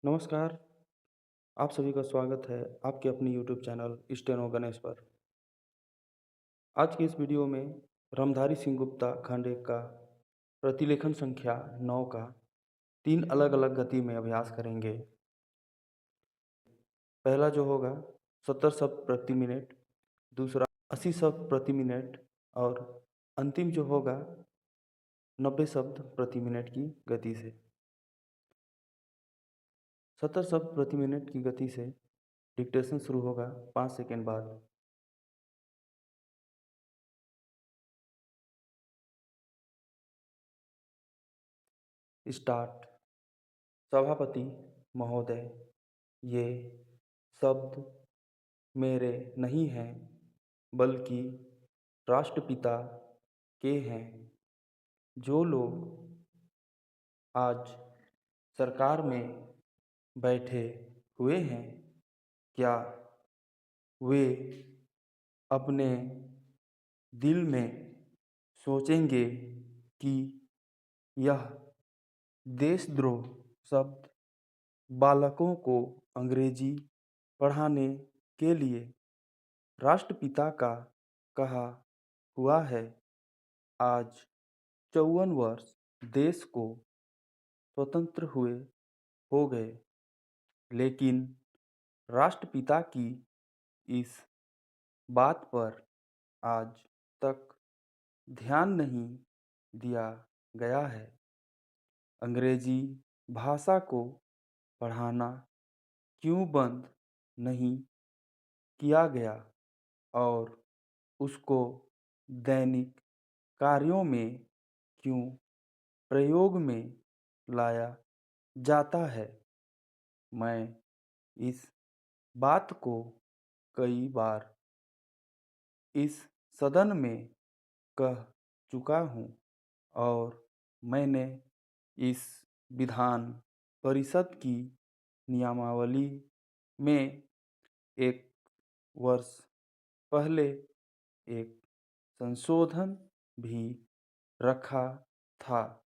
नमस्कार, आप सभी का स्वागत है आपके अपने यूट्यूब चैनल स्टेनो गणेश पर। आज की इस वीडियो में रामधारी सिंह गुप्ता खंड 1 का प्रतिलेखन संख्या 9 का 3 अलग-अलग गति में अभ्यास करेंगे। पहला जो होगा 70 शब्द प्रति मिनट, दूसरा 80 शब्द प्रति मिनट और अंतिम जो होगा 90 शब्द प्रति मिनट की गति से। 70 शब्द प्रति मिनट की गति से डिक्टेशन शुरू होगा 5 सेकंड बाद। स्टार्ट। सभापति महोदय, ये शब्द मेरे नहीं हैं, बल्कि राष्ट्रपिता के हैं। जो लोग आज सरकार में बैठे हुए हैं, क्या वे अपने दिल में सोचेंगे कि यह देशद्रोह शब्द बालकों को अंग्रेजी पढ़ाने के लिए राष्ट्रपिता का कहा हुआ है? आज 54 वर्ष देश को स्वतंत्र हुए हो गए, लेकिन राष्ट्रपिता की इस बात पर आज तक ध्यान नहीं दिया गया है। अंग्रेजी भाषा को पढ़ाना क्यों बंद नहीं किया गया और उसको दैनिक कार्यों में क्यों प्रयोग में लाया जाता है? मैं इस बात को कई बार इस सदन में कह चुका हूँ और मैंने इस विधान परिषद की नियमावली में एक वर्ष पहले एक संशोधन भी रखा था,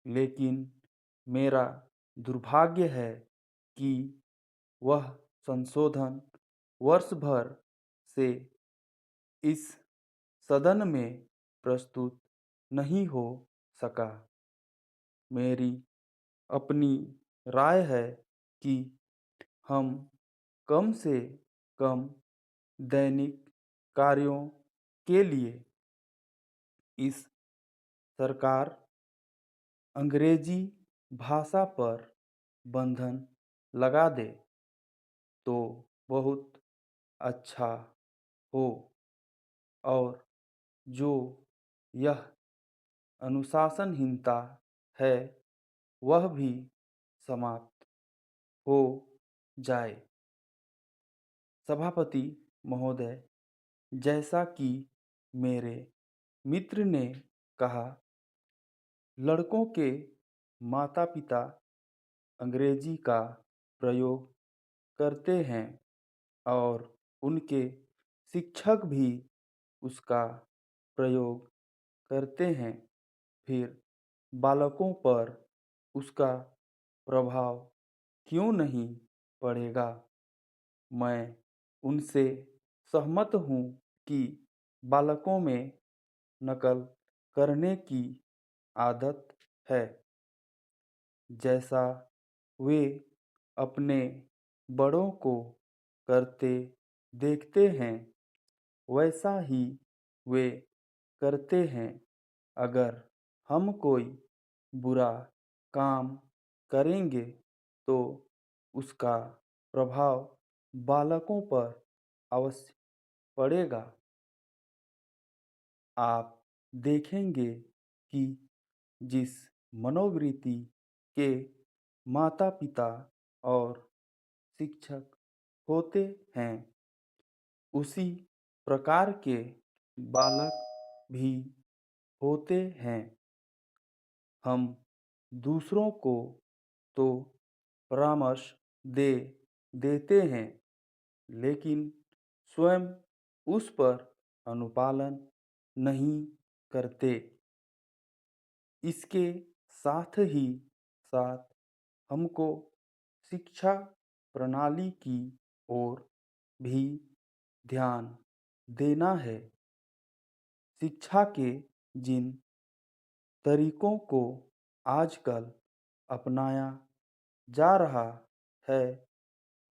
लेकिन मेरा दुर्भाग्य है कि वह संशोधन वर्ष भर से इस सदन में प्रस्तुत नहीं हो सका। मेरी अपनी राय है कि हम कम से कम दैनिक कार्यों के लिए इस सरकार अंग्रेजी भाषा पर बंधन लगा दे तो बहुत अच्छा हो और जो यह अनुशासनहीनता है वह भी समाप्त हो जाए। सभापति महोदय, जैसा कि मेरे मित्र ने कहा, लड़कों के माता-पिता अंग्रेजी का प्रयोग करते हैं और उनके शिक्षक भी उसका प्रयोग करते हैं, फिर बालकों पर उसका प्रभाव क्यों नहीं पड़ेगा? मैं उनसे सहमत हूँ कि बालकों में नकल करने की आदत है। जैसा वे अपने बड़ों को करते देखते हैं, वैसा ही वे करते हैं। अगर हम कोई बुरा काम करेंगे तो उसका प्रभाव बालकों पर अवश्य पड़ेगा। आप देखेंगे कि जिस मनोवृत्ति के माता-पिता और शिक्षक होते हैं, उसी प्रकार के बालक भी होते हैं। हम दूसरों को तो परामर्श दे देते हैं, लेकिन स्वयं उस पर अनुपालन नहीं करते। इसके साथ ही साथ हमको शिक्षा प्रणाली की ओर भी ध्यान देना है। शिक्षा के जिन तरीकों को आजकल अपनाया जा रहा है,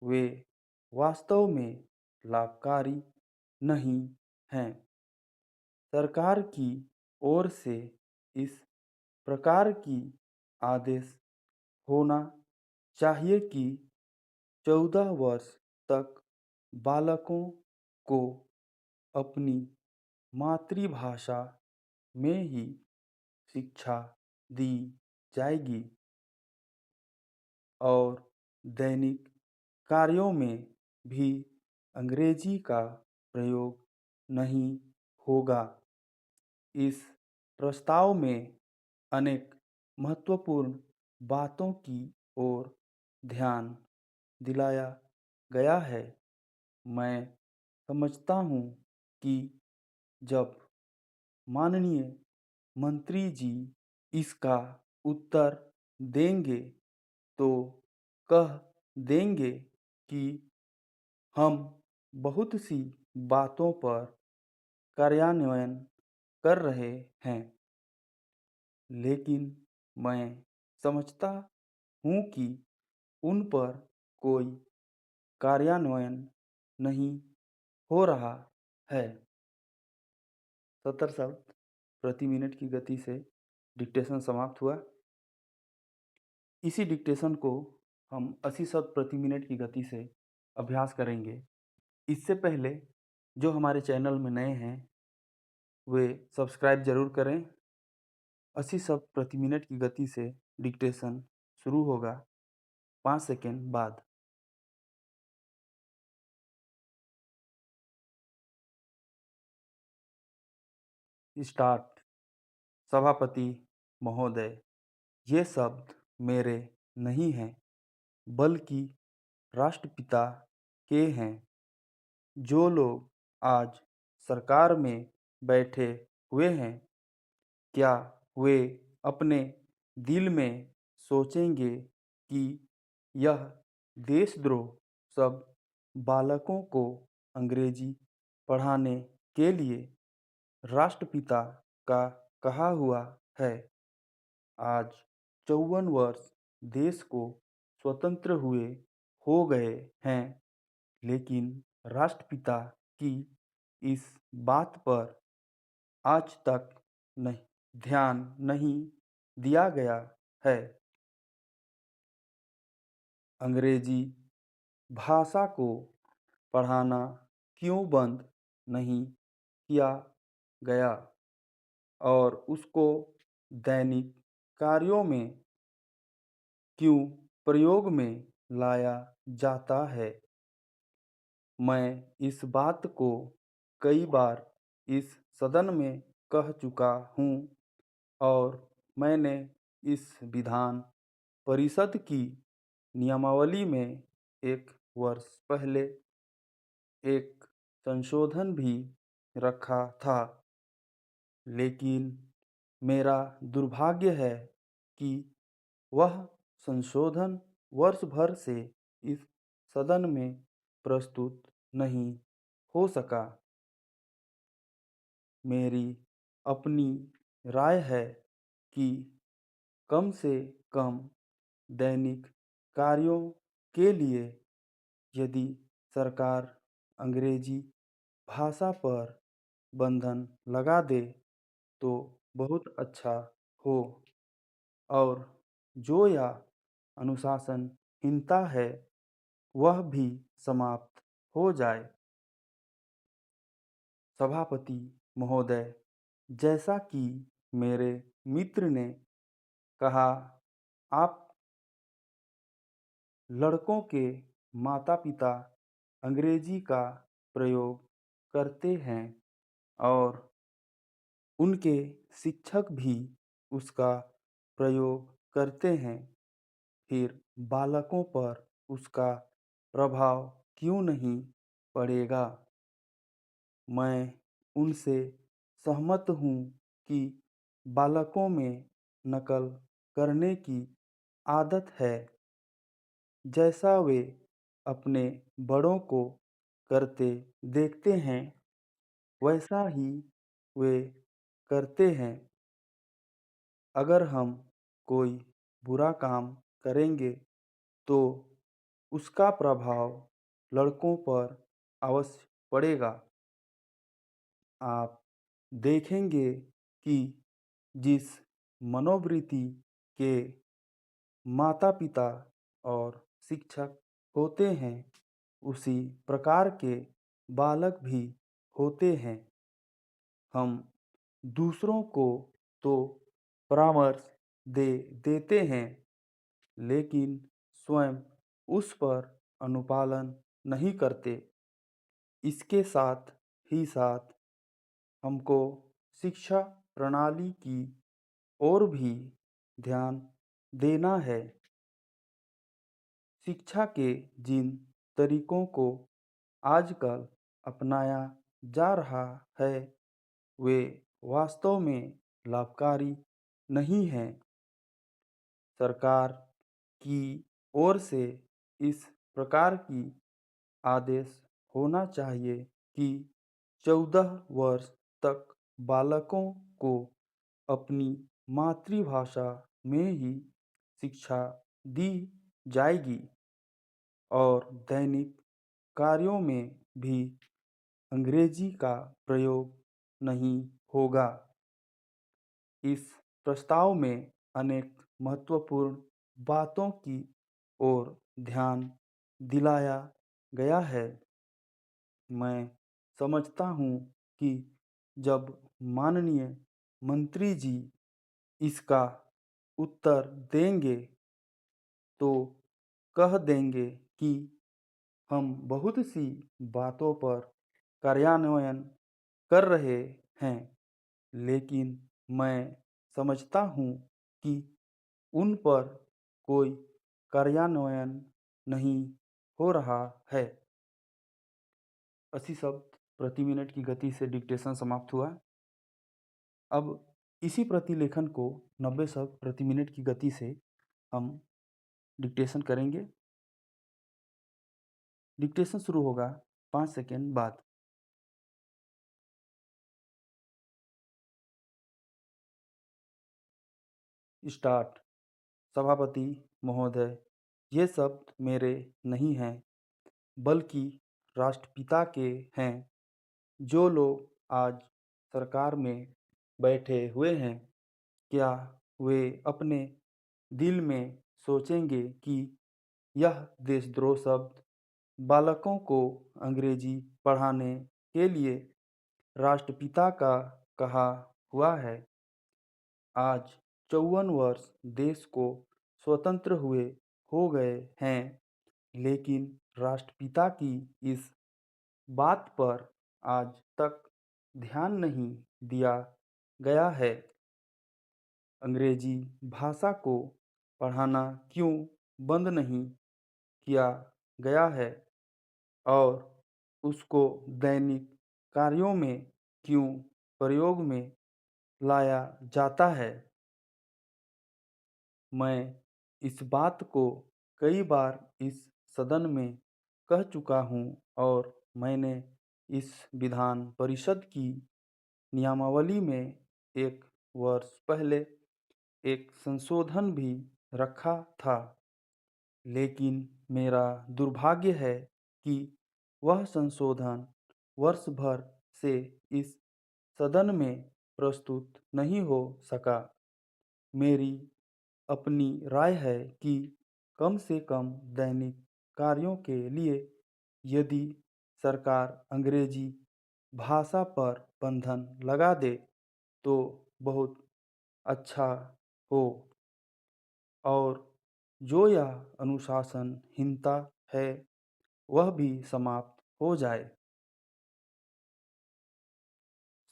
वे वास्तव में लाभकारी नहीं हैं। सरकार की ओर से इस प्रकार की आदेश होना चाहिए कि 14 वर्ष तक बालकों को अपनी मातृभाषा में ही शिक्षा दी जाएगी और दैनिक कार्यों में भी अंग्रेजी का प्रयोग नहीं होगा। इस प्रस्ताव में अनेक महत्वपूर्ण बातों की ओर ध्यान दिलाया गया है। मैं समझता हूँ कि जब माननीय मंत्री जी इसका उत्तर देंगे तो कह देंगे कि हम बहुत सी बातों पर कार्यान्वयन कर रहे हैं, लेकिन मैं समझता हूँ कि उन पर कोई कार्यान्वयन नहीं हो रहा है। 70 शब्द प्रति मिनट की गति से डिक्टेशन समाप्त हुआ। इसी डिक्टेशन को हम 80 शब्द प्रति मिनट की गति से अभ्यास करेंगे। इससे पहले जो हमारे चैनल में नए हैं, वे सब्सक्राइब ज़रूर करें। 80 शब्द प्रति मिनट की गति से डिक्टेशन शुरू होगा 5 सेकंड बाद। स्टार्ट। सभापति महोदय, ये शब्द मेरे नहीं हैं, बल्कि राष्ट्रपिता के हैं। जो लोग आज सरकार में बैठे हुए हैं, क्या वे अपने दिल में सोचेंगे कि यह देशद्रोह सब बालकों को अंग्रेजी पढ़ाने के लिए राष्ट्रपिता का कहा हुआ है? आज 54 वर्ष देश को स्वतंत्र हुए हो गए हैं, लेकिन राष्ट्रपिता की इस बात पर आज तक ध्यान नहीं दिया गया है। अंग्रेजी भाषा को पढ़ाना क्यों बंद नहीं किया गया और उसको दैनिक कार्यों में क्यों प्रयोग में लाया जाता है? मैं इस बात को कई बार इस सदन में कह चुका हूँ और मैंने इस विधान परिषद की नियमावली में एक वर्ष पहले एक संशोधन भी रखा था, लेकिन मेरा दुर्भाग्य है कि वह संशोधन वर्ष भर से इस सदन में प्रस्तुत नहीं हो सका। मेरी अपनी राय है कि कम से कम दैनिक कार्यों के लिए यदि सरकार अंग्रेजी भाषा पर बंधन लगा दे तो बहुत अच्छा हो और जो यह अनुशासनहीनता है वह भी समाप्त हो जाए। सभापति महोदय, जैसा कि मेरे मित्र ने कहा, आप लड़कों के माता-पिता अंग्रेजी का प्रयोग करते हैं और उनके शिक्षक भी उसका प्रयोग करते हैं, फिर बालकों पर उसका प्रभाव क्यों नहीं पड़ेगा? मैं उनसे सहमत हूँ कि बालकों में नकल करने की आदत है। जैसा वे अपने बड़ों को करते देखते हैं, वैसा ही वे करते हैं। अगर हम कोई बुरा काम करेंगे तो उसका प्रभाव लड़कों पर अवश्य पड़ेगा। आप देखेंगे कि जिस मनोवृत्ति के माता-पिता और शिक्षक होते हैं, उसी प्रकार के बालक भी होते हैं। हम दूसरों को तो परामर्श दे देते हैं, लेकिन स्वयं उस पर अनुपालन नहीं करते। इसके साथ ही साथ हमको शिक्षा प्रणाली की ओर भी ध्यान देना है। शिक्षा के जिन तरीकों को आजकल अपनाया जा रहा है, वे वास्तव में लाभकारी नहीं हैं। सरकार की ओर से इस प्रकार की आदेश होना चाहिए कि 14 वर्ष तक बालकों को अपनी मातृभाषा में ही शिक्षा दी जाएगी और दैनिक कार्यों में भी अंग्रेजी का प्रयोग नहीं होगा। इस प्रस्ताव में अनेक महत्वपूर्ण बातों की ओर ध्यान दिलाया गया है। मैं समझता हूँ कि जब माननीय मंत्री जी इसका उत्तर देंगे तो कह देंगे कि हम बहुत सी बातों पर कार्यान्वयन कर रहे हैं, लेकिन मैं समझता हूँ कि उन पर कोई कार्यान्वयन नहीं हो रहा है। 80 शब्द प्रति मिनट की गति से डिक्टेशन समाप्त हुआ। अब इसी प्रतिलेखन को 90 शब्द प्रति मिनट की गति से हम डिक्टेशन करेंगे। डिक्टेशन शुरू होगा 5 सेकंड बाद। स्टार्ट। सभापति महोदय, ये शब्द मेरे नहीं हैं, बल्कि राष्ट्रपिता के हैं। जो लोग आज सरकार में बैठे हुए हैं, क्या वे अपने दिल में सोचेंगे कि यह देशद्रोह शब्द बालकों को अंग्रेजी पढ़ाने के लिए राष्ट्रपिता का कहा हुआ है? आज 54 वर्ष देश को स्वतंत्र हुए हो गए हैं, लेकिन राष्ट्रपिता की इस बात पर आज तक ध्यान नहीं दिया गया है। अंग्रेजी भाषा को पढ़ाना क्यों बंद नहीं किया गया है और उसको दैनिक कार्यों में क्यों प्रयोग में लाया जाता है? मैं इस बात को कई बार इस सदन में कह चुका हूँ और मैंने इस विधान परिषद की नियमावली में एक वर्ष पहले एक संशोधन भी रखा था, लेकिन मेरा दुर्भाग्य है कि वह संशोधन वर्ष भर से इस सदन में प्रस्तुत नहीं हो सका। मेरी अपनी राय है कि कम से कम दैनिक कार्यों के लिए यदि सरकार अंग्रेजी भाषा पर बंधन लगा दे तो बहुत अच्छा हो और जो यह अनुशासनहीनता है वह भी समाप्त हो जाए।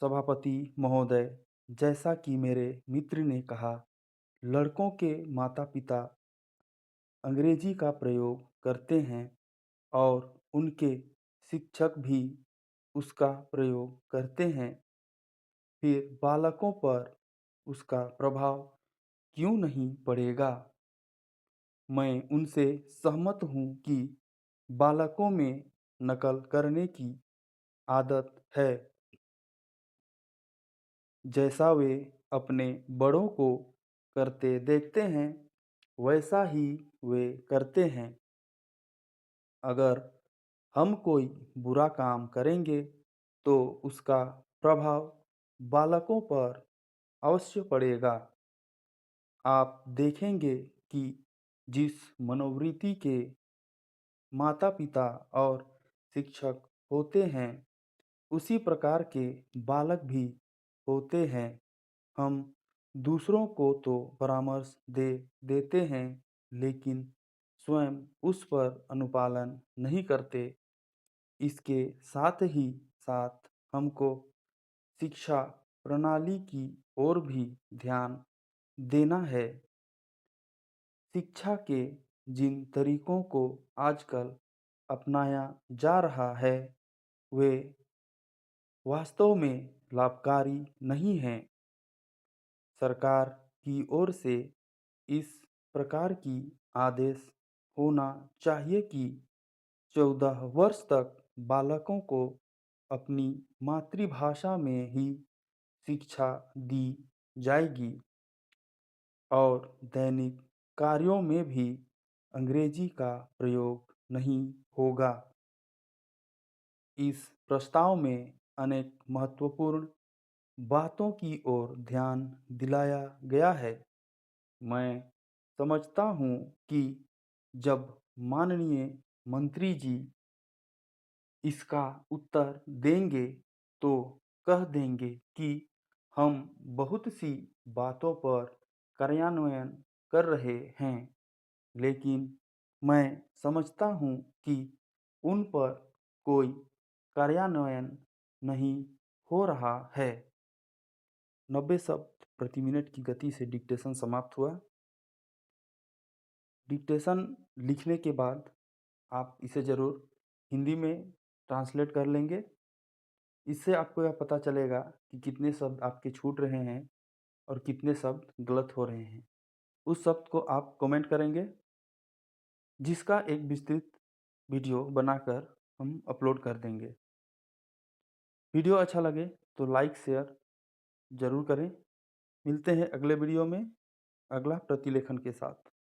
सभापति महोदय, जैसा कि मेरे मित्र ने कहा, लड़कों के माता-पिता अंग्रेजी का प्रयोग करते हैं और उनके शिक्षक भी उसका प्रयोग करते हैं। फिर बालकों पर उसका प्रभाव क्यों नहीं पड़ेगा? मैं उनसे सहमत हूँ कि बालकों में नकल करने की आदत है। जैसा वे अपने बड़ों को करते देखते हैं, वैसा ही वे करते हैं। अगर हम कोई बुरा काम करेंगे, तो उसका प्रभाव बालकों पर अवश्य पड़ेगा। आप देखेंगे कि जिस मनोवृत्ति के माता-पिता और शिक्षक होते हैं, उसी प्रकार के बालक भी होते हैं। हम दूसरों को तो परामर्श दे देते हैं, लेकिन स्वयं उस पर अनुपालन नहीं करते। इसके साथ ही साथ हमको शिक्षा प्रणाली की ओर भी ध्यान देना है। शिक्षा के जिन तरीकों को आजकल अपनाया जा रहा है, वे वास्तव में लाभकारी नहीं हैं। सरकार की ओर से इस प्रकार की आदेश होना चाहिए कि 14 वर्ष तक बालकों को अपनी मातृभाषा में ही शिक्षा दी जाएगी और दैनिक कार्यों में भी अंग्रेजी का प्रयोग नहीं होगा। इस प्रस्ताव में अनेक महत्वपूर्ण बातों की ओर ध्यान दिलाया गया है। मैं समझता हूँ कि जब माननीय मंत्री जी इसका उत्तर देंगे, तो कह देंगे कि हम बहुत सी बातों पर कार्यान्वयन कर रहे हैं, लेकिन मैं समझता हूँ कि उन पर कोई कार्यान्वयन नहीं हो रहा है। 90 शब्द प्रति मिनट की गति से डिक्टेशन समाप्त हुआ। डिक्टेशन लिखने के बाद आप इसे ज़रूर हिंदी में ट्रांसलेट कर लेंगे। इससे आपको यह पता चलेगा कि कितने शब्द आपके छूट रहे हैं और कितने शब्द गलत हो रहे हैं। उस शब्द को आप कमेंट करेंगे, जिसका एक विस्तृत वीडियो बनाकर हम अपलोड कर देंगे। वीडियो अच्छा लगे तो लाइक शेयर ज़रूर करें। मिलते हैं अगले वीडियो में अगला प्रतिलेखन के साथ।